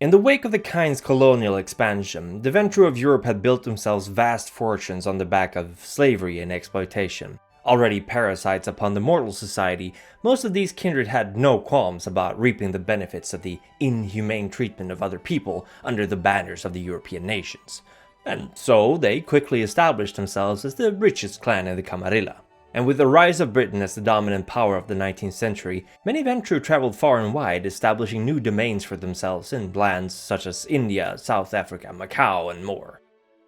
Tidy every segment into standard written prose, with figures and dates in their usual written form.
In the wake of the Kind's colonial expansion, the Ventrue of Europe had built themselves vast fortunes on the back of slavery and exploitation. Already parasites upon the mortal society, most of these kindred had no qualms about reaping the benefits of the inhumane treatment of other people under the banners of the European nations. And so they quickly established themselves as the richest clan in the Camarilla. And with the rise of Britain as the dominant power of the 19th century, many Ventrue traveled far and wide, establishing new domains for themselves in lands such as India, South Africa, Macau, and more.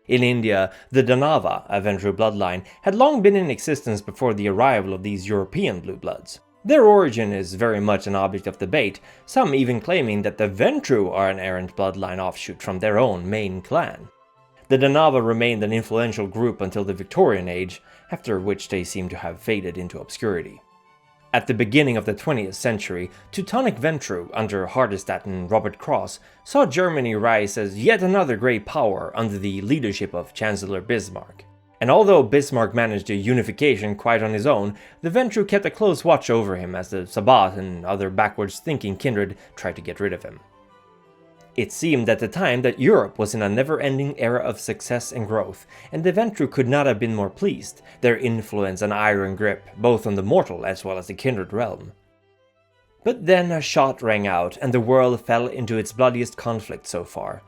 In India, the Danava, a Ventrue bloodline, had long been in existence before the arrival of these European blue bloods. Their origin is very much an object of debate, some even claiming that the Ventrue are an errant bloodline offshoot from their own main clan. The Danava remained an influential group until the Victorian age, after which they seem to have faded into obscurity. At the beginning of the 20th century, Teutonic Ventrue, under Hardestadt and Robert Cross, saw Germany rise as yet another great power under the leadership of Chancellor Bismarck. And although Bismarck managed a unification quite on his own, the Ventrue kept a close watch over him as the Sabbat and other backwards-thinking kindred tried to get rid of him. It seemed at the time that Europe was in a never-ending era of success and growth, and the Ventrue could not have been more pleased, their influence and iron grip, both on the mortal as well as the kindred realm. But then a shot rang out, and the world fell into its bloodiest conflict so far.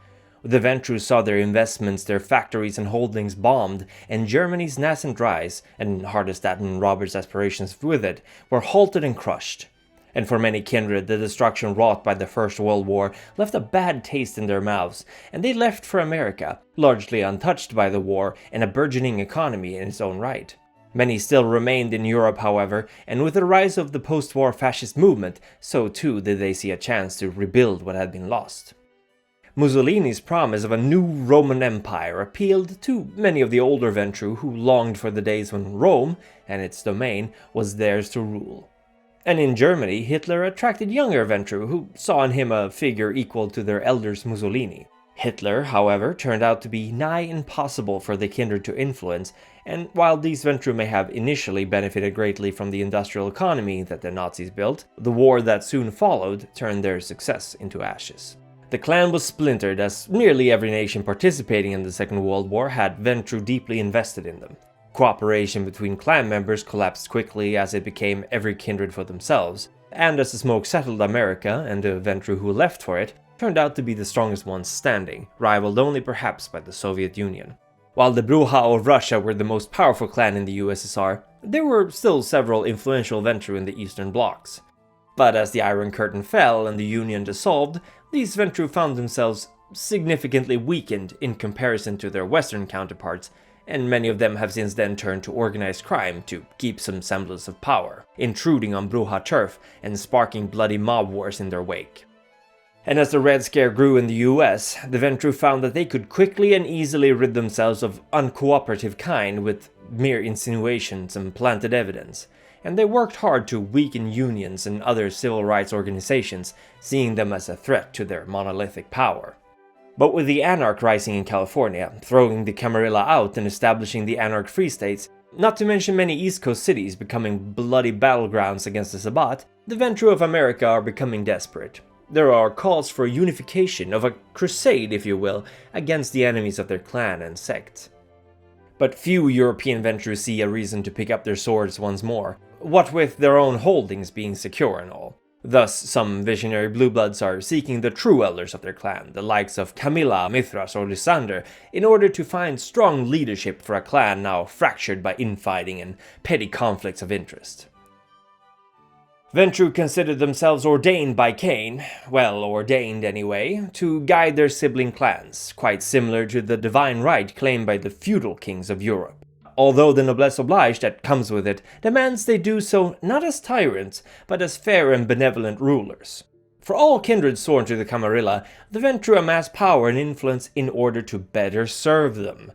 The Ventrue saw their investments, their factories and holdings bombed, and Germany's nascent rise, and Hardestadt and Robert's aspirations with it, were halted and crushed. And for many kindred, the destruction wrought by the First World War left a bad taste in their mouths, and they left for America, largely untouched by the war and a burgeoning economy in its own right. Many still remained in Europe, however, and with the rise of the post-war fascist movement, so too did they see a chance to rebuild what had been lost. Mussolini's promise of a new Roman Empire appealed to many of the older Ventrue who longed for the days when Rome, and its domain, was theirs to rule. And in Germany, Hitler attracted younger Ventrue who saw in him a figure equal to their elders Mussolini. Hitler, however, turned out to be nigh impossible for the kindred to influence, and while these Ventrue may have initially benefited greatly from the industrial economy that the Nazis built, the war that soon followed turned their success into ashes. The clan was splintered as nearly every nation participating in the Second World War had Ventrue deeply invested in them. Cooperation between clan members collapsed quickly as it became every kindred for themselves, and as the smoke settled, America, and the Ventrue who left for it, turned out to be the strongest ones standing, rivaled only perhaps by the Soviet Union. While the Brujah of Russia were the most powerful clan in the USSR, there were still several influential Ventrue in the Eastern blocs. But as the Iron Curtain fell and the Union dissolved, these Ventrue found themselves significantly weakened in comparison to their Western counterparts, and many of them have since then turned to organized crime to keep some semblance of power, intruding on Brujah turf and sparking bloody mob wars in their wake. And as the Red Scare grew in the US, the Ventrue found that they could quickly and easily rid themselves of uncooperative kind with mere insinuations and planted evidence, and they worked hard to weaken unions and other civil rights organizations, seeing them as a threat to their monolithic power. But with the Anarch rising in California, throwing the Camarilla out and establishing the Anarch Free States, not to mention many East Coast cities becoming bloody battlegrounds against the Sabbat, the Ventrue of America are becoming desperate. There are calls for unification, of a crusade if you will, against the enemies of their clan and sect. But few European Ventrue see a reason to pick up their swords once more, what with their own holdings being secure and all. Thus, some visionary blue bloods are seeking the true elders of their clan, the likes of Camilla, Mithras, or Lysander, in order to find strong leadership for a clan now fractured by infighting and petty conflicts of interest. Ventrue considered themselves ordained by Cain, well ordained anyway, to guide their sibling clans, quite similar to the divine right claimed by the feudal kings of Europe. Although the noblesse oblige that comes with it demands they do so not as tyrants, but as fair and benevolent rulers. For all kindred sworn to the Camarilla, the Ventrue amass power and influence in order to better serve them.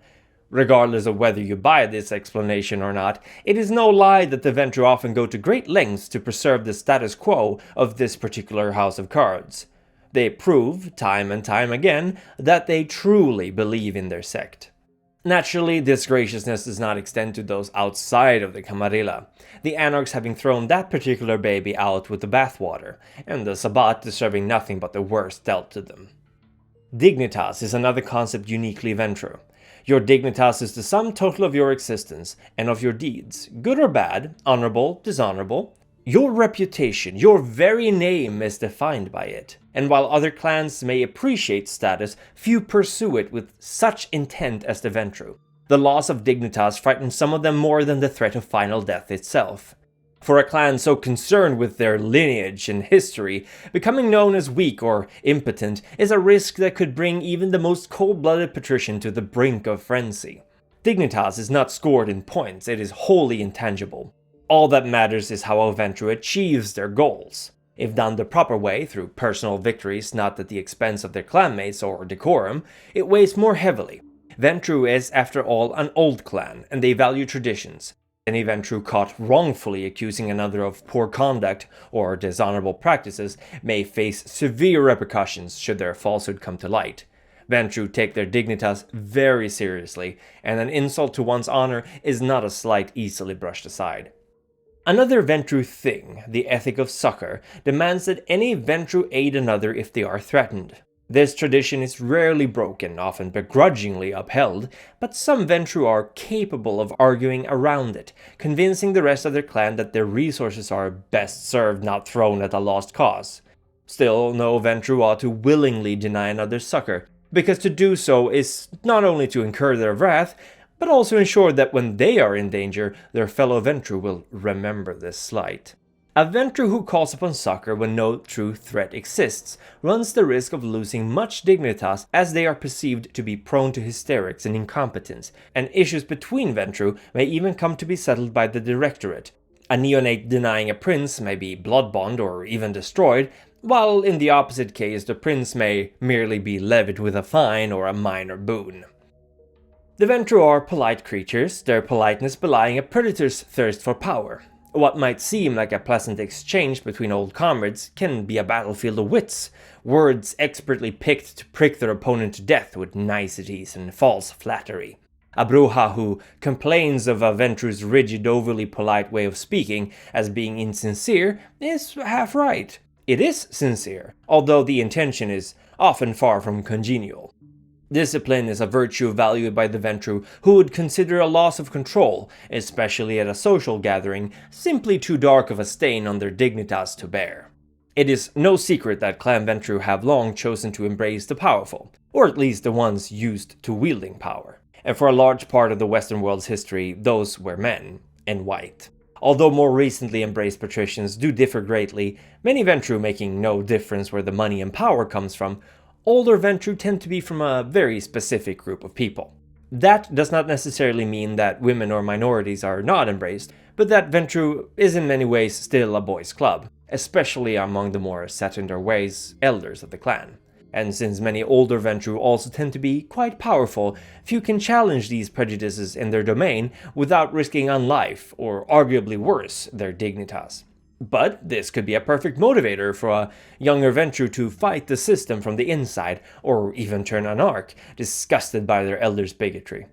Regardless of whether you buy this explanation or not, it is no lie that the Ventrue often go to great lengths to preserve the status quo of this particular house of cards. They prove, time and time again, that they truly believe in their sect. Naturally, this graciousness does not extend to those outside of the Camarilla, the Anarchs having thrown that particular baby out with the bathwater, and the Sabbat deserving nothing but the worst dealt to them. Dignitas is another concept uniquely Ventrue. Your Dignitas is the sum total of your existence and of your deeds, good or bad, honorable, dishonorable. Your reputation, your very name is defined by it, and while other clans may appreciate status, few pursue it with such intent as the Ventrue. The loss of Dignitas frightens some of them more than the threat of final death itself. For a clan so concerned with their lineage and history, becoming known as weak or impotent is a risk that could bring even the most cold-blooded patrician to the brink of frenzy. Dignitas is not scored in points, it is wholly intangible. All that matters is how a Ventrue achieves their goals. If done the proper way, through personal victories not at the expense of their clanmates or decorum, it weighs more heavily. Ventrue is, after all, an old clan, and they value traditions. Any Ventrue caught wrongfully accusing another of poor conduct or dishonorable practices may face severe repercussions should their falsehood come to light. Ventrue take their dignitas very seriously, and an insult to one's honor is not a slight easily brushed aside. Another Ventrue thing, the ethic of succor, demands that any Ventrue aid another if they are threatened. This tradition is rarely broken, often begrudgingly upheld, but some Ventrue are capable of arguing around it, convincing the rest of their clan that their resources are best served not thrown at a lost cause. Still, no Ventrue ought to willingly deny another succor, because to do so is not only to incur their wrath, but also ensure that when they are in danger, their fellow Ventrue will remember this slight. A Ventrue who calls upon succor when no true threat exists runs the risk of losing much dignitas, as they are perceived to be prone to hysterics and incompetence, and issues between Ventrue may even come to be settled by the Directorate. A neonate denying a prince may be blood bond or even destroyed, while in the opposite case the prince may merely be levied with a fine or a minor boon. The Ventrue are polite creatures, their politeness belying a predator's thirst for power. What might seem like a pleasant exchange between old comrades can be a battlefield of wits, words expertly picked to prick their opponent to death with niceties and false flattery. A Brujah who complains of a Ventrue's rigid, overly polite way of speaking as being insincere is half right. It is sincere, although the intention is often far from congenial. Discipline is a virtue valued by the Ventrue who would consider a loss of control, especially at a social gathering, simply too dark of a stain on their dignitas to bear. It is no secret that Clan Ventrue have long chosen to embrace the powerful, or at least the ones used to wielding power. And for a large part of the Western world's history, those were men, and white. Although more recently embraced patricians do differ greatly, many Ventrue making no difference where the money and power comes from, older Ventrue tend to be from a very specific group of people. That does not necessarily mean that women or minorities are not embraced, but that Ventrue is in many ways still a boys' club, especially among the more set in their ways elders of the clan. And since many older Ventrue also tend to be quite powerful, few can challenge these prejudices in their domain without risking unlife, or arguably worse, their dignitas. But this could be a perfect motivator for a younger Ventrue to fight the system from the inside, or even turn anarch, disgusted by their elders' bigotry.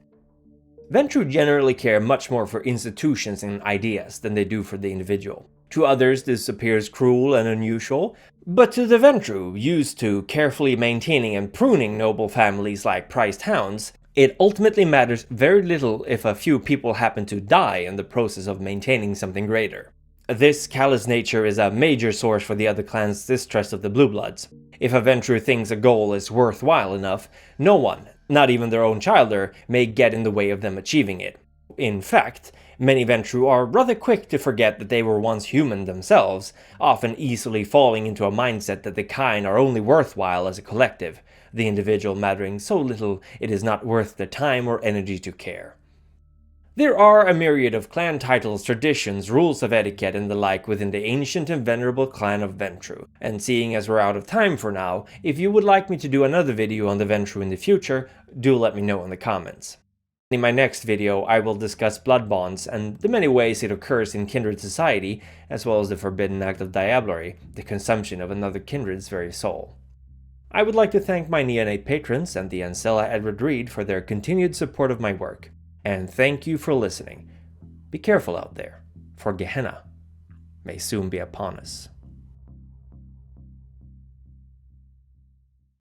Ventrue generally care much more for institutions and ideas than they do for the individual. To others this appears cruel and unusual, but to the Ventrue, used to carefully maintaining and pruning noble families like prized hounds, it ultimately matters very little if a few people happen to die in the process of maintaining something greater. This callous nature is a major source for the other clan's distrust of the Blue Bloods. If a Ventrue thinks a goal is worthwhile enough, no one, not even their own childer, may get in the way of them achieving it. In fact, many Ventrue are rather quick to forget that they were once human themselves, often easily falling into a mindset that the kind are only worthwhile as a collective, the individual mattering so little it is not worth the time or energy to care. There are a myriad of clan titles, traditions, rules of etiquette and the like within the ancient and venerable clan of Ventrue, and seeing as we're out of time for now, if you would like me to do another video on the Ventrue in the future, do let me know in the comments. In my next video, I will discuss blood bonds and the many ways it occurs in kindred society, as well as the forbidden act of diablerie, the consumption of another kindred's very soul. I would like to thank my neonate patrons and the Ancella Edward Reed for their continued support of my work. And thank you for listening. Be careful out there, for Gehenna may soon be upon us.